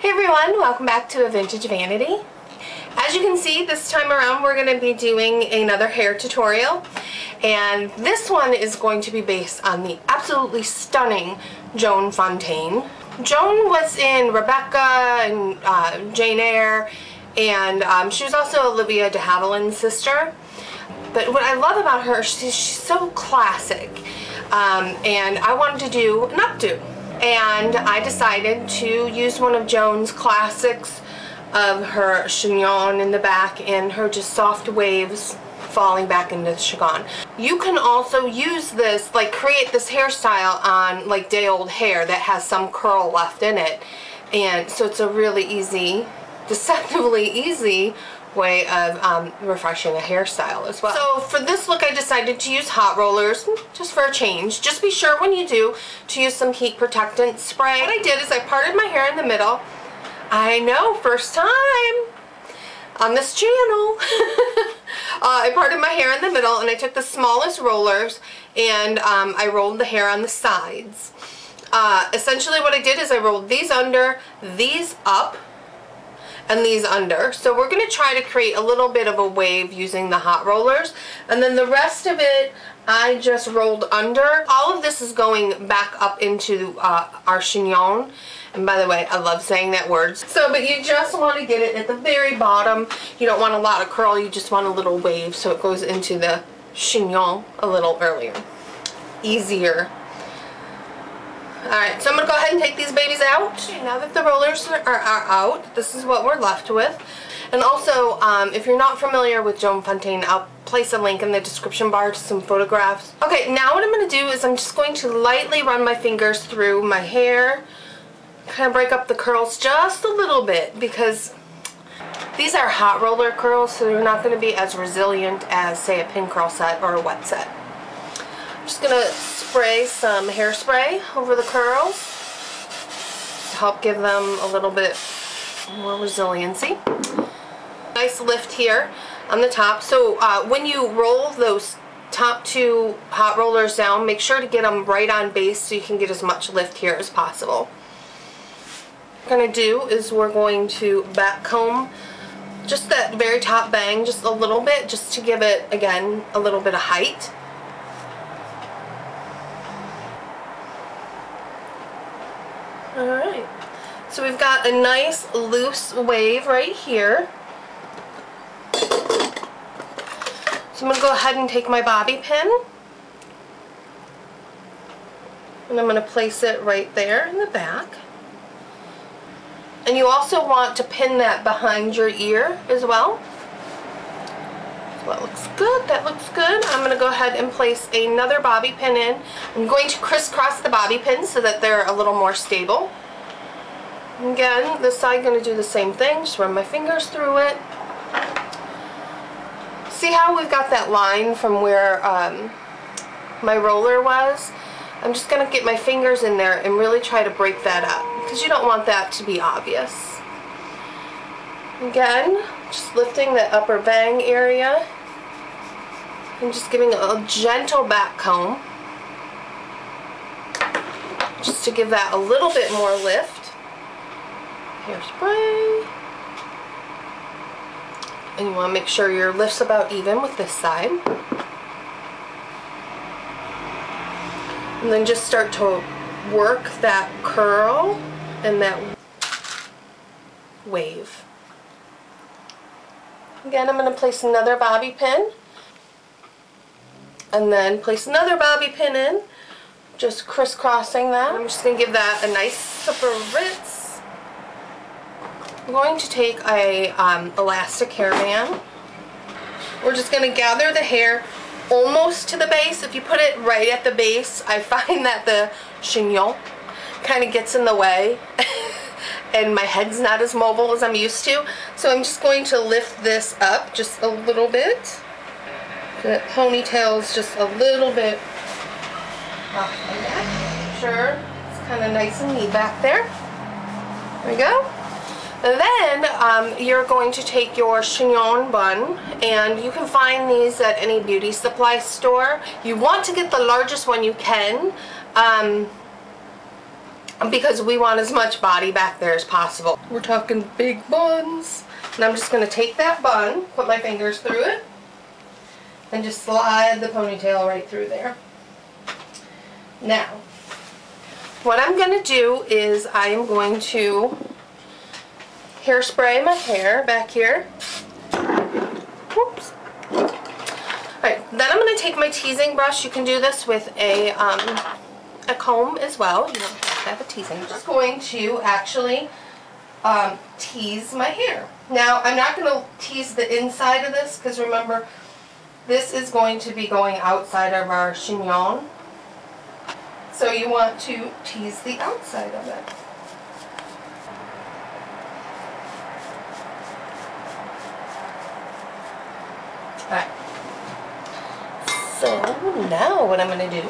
Hey everyone, welcome back to A Vintage Vanity. As you can see, this time around we're going to be doing another hair tutorial, and this one is going to be based on the absolutely stunning Joan Fontaine. Joan was in Rebecca and Jane Eyre, and she was also Olivia de Havilland's sister. But what I love about her, she's so classic, and I wanted to do an updo. And I decided to use one of Joan's classics of her chignon in the back and her just soft waves falling back into the chignon. You can also use this, like create this hairstyle on like day old hair that has some curl left in it. And so it's a really easy, deceptively easy way of refreshing a hairstyle as well. So for this look I decided to use hot rollers just for a change. Just be sure when you do to use some heat protectant spray. What I did is I parted my hair in the middle. I know, first time on this channel. I parted my hair in the middle and I took the smallest rollers and I rolled the hair on the sides. Essentially what I did is I rolled these under, these up, and these under. So we're going to try to create a little bit of a wave using the hot rollers, and then the rest of it I just rolled under. All of this is going back up into our chignon, and by the way, I love saying that word. So, but you just want to get it at the very bottom. You don't want a lot of curl, you just want a little wave so it goes into the chignon a little earlier. Easier. Alright, so I'm going to go ahead and take these babies out. Okay, now that the rollers are out, this is what we're left with. And also, if you're not familiar with Joan Fontaine, I'll place a link in the description bar to some photographs. Okay, now what I'm going to do is I'm just going to lightly run my fingers through my hair, kind of break up the curls just a little bit, because these are hot roller curls, so they're not going to be as resilient as, say, a pin curl set or a wet set. I'm just going to spray some hairspray over the curls to help give them a little bit more resiliency. Nice lift here on the top. So when you roll those top two hot rollers down, make sure to get them right on base so you can get as much lift here as possible. What we're going to do is we're going to back comb just that very top bang just a little bit, just to give it, again, a little bit of height. Alright, so we've got a nice loose wave right here. So I'm going to go ahead and take my bobby pin and I'm going to place it right there in the back. And you also want to pin that behind your ear as well. So that looks good, that looks good. I'm going to go ahead and place another bobby pin in. I'm going to crisscross the bobby pins so that they're a little more stable. Again, this side, going to do the same thing, just run my fingers through it. See how we've got that line from where my roller was? I'm just going to get my fingers in there and really try to break that up, because you don't want that to be obvious. Again, just lifting the upper bang area and just giving a gentle back comb just to give that a little bit more lift. Hairspray. And you want to make sure your lift's about even with this side. And then just start to work that curl and that wave. Again, I'm going to place another bobby pin and then place another bobby pin in, just crisscrossing that. I'm just going to give that a nice super rinse. I'm going to take a elastic hairband. We're just going to gather the hair almost to the base. If you put it right at the base, I find that the chignon kind of gets in the way. And my head's not as mobile as I'm used to. So I'm just going to lift this up just a little bit. The ponytail's just a little bit off my back. Sure, it's kind of nice and neat back there. There we go. And then you're going to take your chignon bun, and you can find these at any beauty supply store. You want to get the largest one you can. because we want as much body back there as possible. We're talking big buns. And I'm just going to take that bun, put my fingers through it, and just slide the ponytail right through there. Now, what I'm going to do is I am going to hairspray my hair back here. Whoops. Alright, then I'm going to take my teasing brush. You can do this with a comb as well. You don't have to have a teasing. I'm just going to actually tease my hair. Now, I'm not going to tease the inside of this because remember, this is going to be going outside of our chignon. So you want to tease the outside of it. Alright. So now what I'm going to do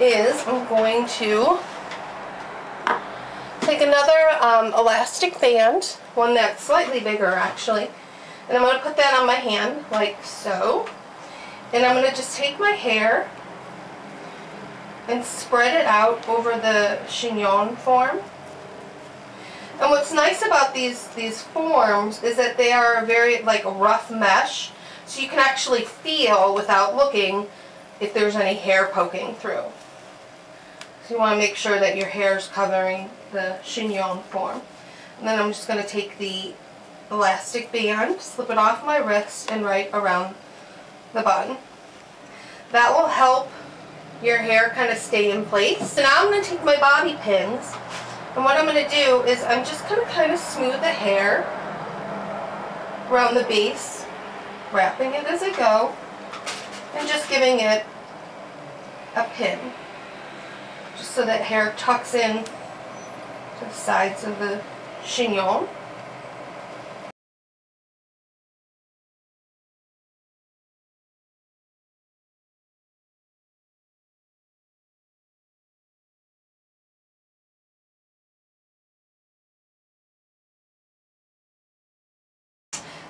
is I'm going to take another elastic band, one that's slightly bigger actually, and I'm going to put that on my hand like so, and I'm going to just take my hair and spread it out over the chignon form. And what's nice about these forms is that they are a very like rough mesh, so you can actually feel without looking if there's any hair poking through. So you want to make sure that your hair is covering the chignon form. And then I'm just going to take the elastic band, slip it off my wrist and right around the bun. That will help your hair kind of stay in place. So now I'm going to take my bobby pins, and what I'm going to do is I'm just going to kind of smooth the hair around the base, wrapping it as I go, and just giving it a pin, just so that hair tucks in to the sides of the chignon.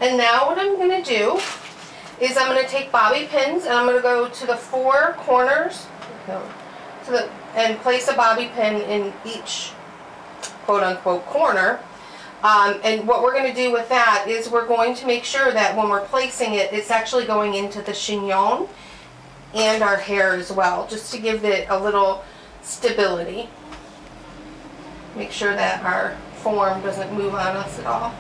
And now what I'm going to do is I'm going to take bobby pins and I'm going to go to the four corners and place a bobby pin in each quote-unquote corner. And what we're going to do with that is we're going to make sure that when we're placing it, it's actually going into the chignon and our hair as well, just to give it a little stability. Make sure that our form doesn't move on us at all.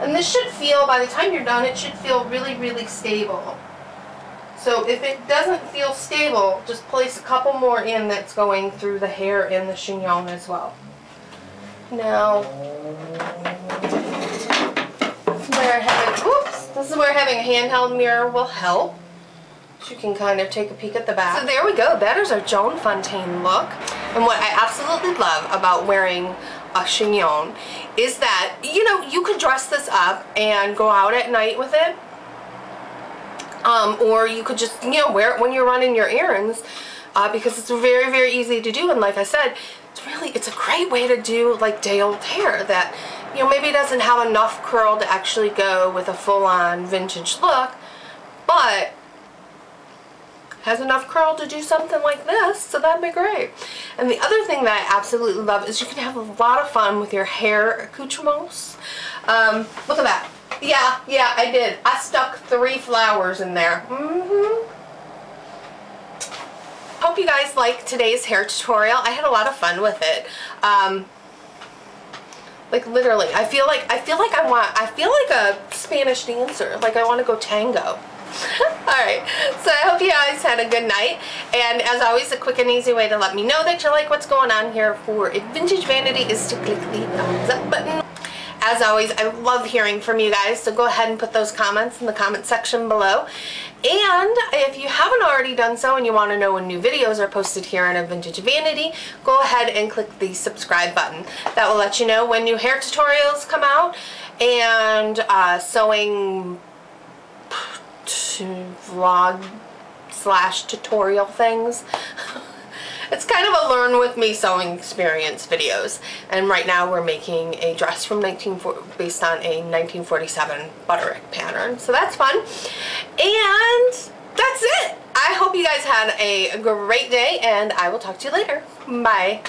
And this should feel, by the time you're done, it should feel really, really stable. So if it doesn't feel stable, just place a couple more in that's going through the hair and the chignon as well. Now, this is where having a handheld mirror will help. So you can kind of take a peek at the back. So there we go. That is our Joan Fontaine look. And what I absolutely love about wearing a chignon is that, you know, you could dress this up and go out at night with it, or you could just, you know, wear it when you're running your errands, because it's very, very easy to do. And like I said, it's a great way to do like day-old hair that, you know, maybe doesn't have enough curl to actually go with a full-on vintage look, but has enough curl to do something like this, so that'd be great. And the other thing that I absolutely love is you can have a lot of fun with your hair accoutrements. Look at that. Yeah, I did. I stuck 3 flowers in there. Hope you guys liked today's hair tutorial. I had a lot of fun with it. Like literally, I feel like a Spanish dancer. Like I want to go tango. Alright, so I hope you guys had a good night, and as always, a quick and easy way to let me know that you like what's going on here for Vintage Vanity is to click the thumbs up button. As always, I love hearing from you guys, so go ahead and put those comments in the comment section below. And if you haven't already done so and you want to know when new videos are posted here on Vintage Vanity, go ahead and click the subscribe button. That will let you know when new hair tutorials come out, and sewing vlog / tutorial things. It's kind of a learn with me sewing experience videos. And right now we're making a dress from based on a 1947 Butterick pattern. So that's fun. And that's it. I hope you guys had a great day, and I will talk to you later. Bye.